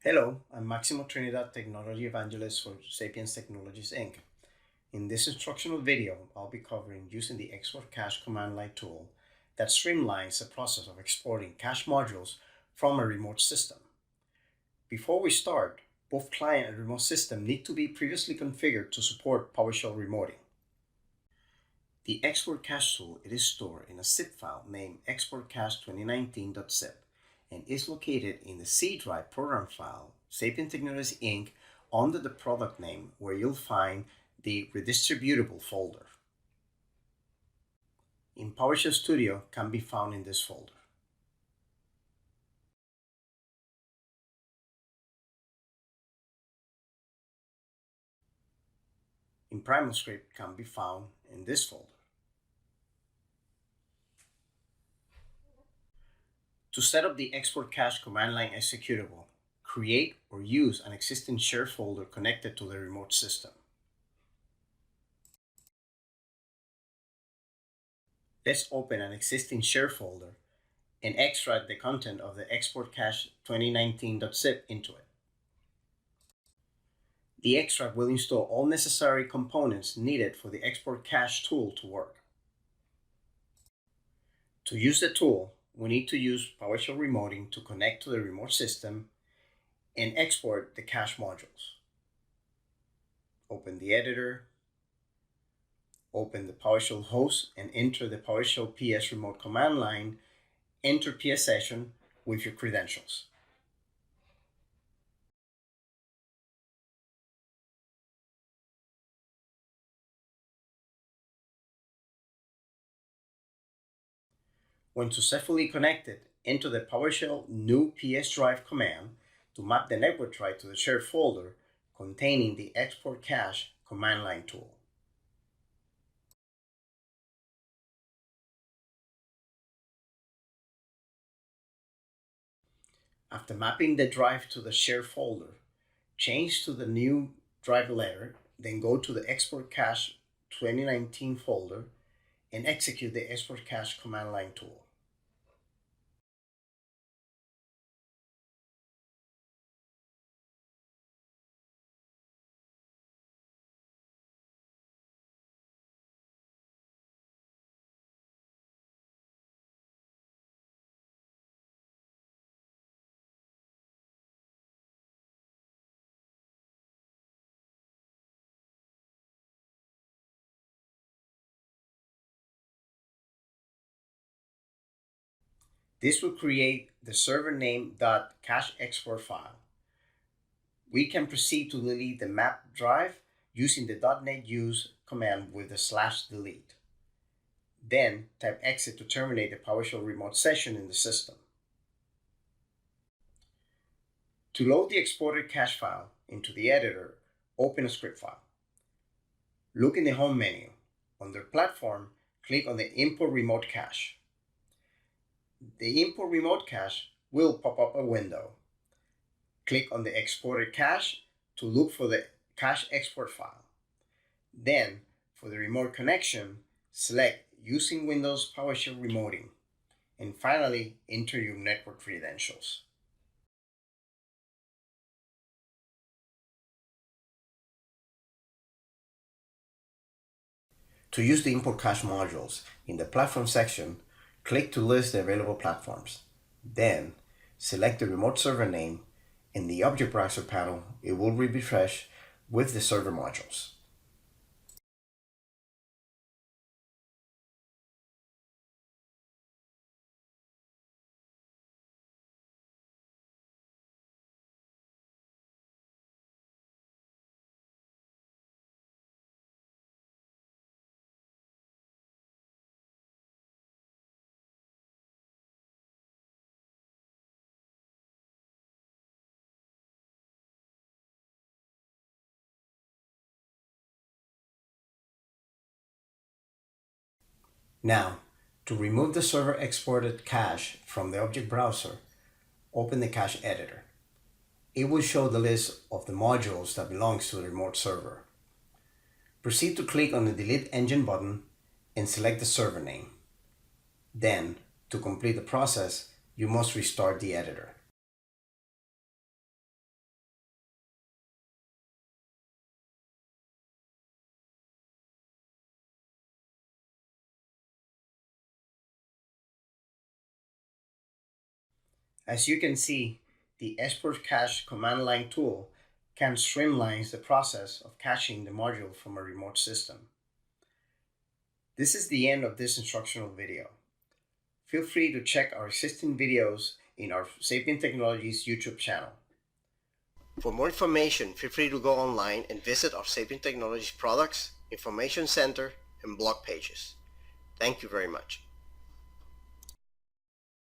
Hello, I'm Maximo Trinidad, Technology Evangelist for Sapiens Technologies Inc. In this instructional video, I'll be covering using the export cache command line tool that streamlines the process of exporting cache modules from a remote system. Before we start, both client and remote system need to be previously configured to support PowerShell remoting. The export cache tool is stored in a zip file named exportcache2019.zip and is located in the C drive program file, Sapiens Technologies Inc., under the product name where you'll find the redistributable folder. In PowerShell Studio can be found in this folder. In PrimalScript can be found in this folder. To set up the export cache command line executable, create or use an existing shared folder connected to the remote system. Let's open an existing shared folder and extract the content of the export cache 2019.zip into it. The extract will install all necessary components needed for the export cache tool to work. To use the tool, we need to use PowerShell remoting to connect to the remote system and export the cache modules. Open the editor, open the PowerShell host and enter the PowerShell PS remote command line, enter PS session with your credentials. When successfully connected, enter the PowerShell new PS drive command to map the network drive to the shared folder containing the export cache command line tool. After mapping the drive to the shared folder, change to the new drive letter, then go to the export cache 2019 folder and execute the export cache command line tool. This will create the server name.cacheexport file. We can proceed to delete the map drive using the .NET use command with the /delete. Then type exit to terminate the PowerShell remote session in the system. To load the exported cache file into the editor, open a script file. Look in the home menu. Under Platform, click on the Import Remote Cache. The Import Remote Cache will pop up a window. Click on the Exported Cache to look for the cache export file. Then, for the remote connection, select Using Windows PowerShell Remoting. And finally, enter your network credentials. To use the import cache modules, in the Platform section, click to list the available platforms. Then, select the remote server name. In the Object Browser panel, it will refresh with the server modules. Now, to remove the server exported cache from the Object Browser, open the cache editor. It will show the list of the modules that belongs to the remote server. Proceed to click on the Delete Engine button and select the server name. Then, to complete the process, you must restart the editor. As you can see, the export cache command line tool can streamline the process of caching the module from a remote system. This is the end of this instructional video. Feel free to check our existing videos in our Sapient Technologies YouTube channel. For more information, feel free to go online and visit our Sapient Technologies products, information center, and blog pages. Thank you very much.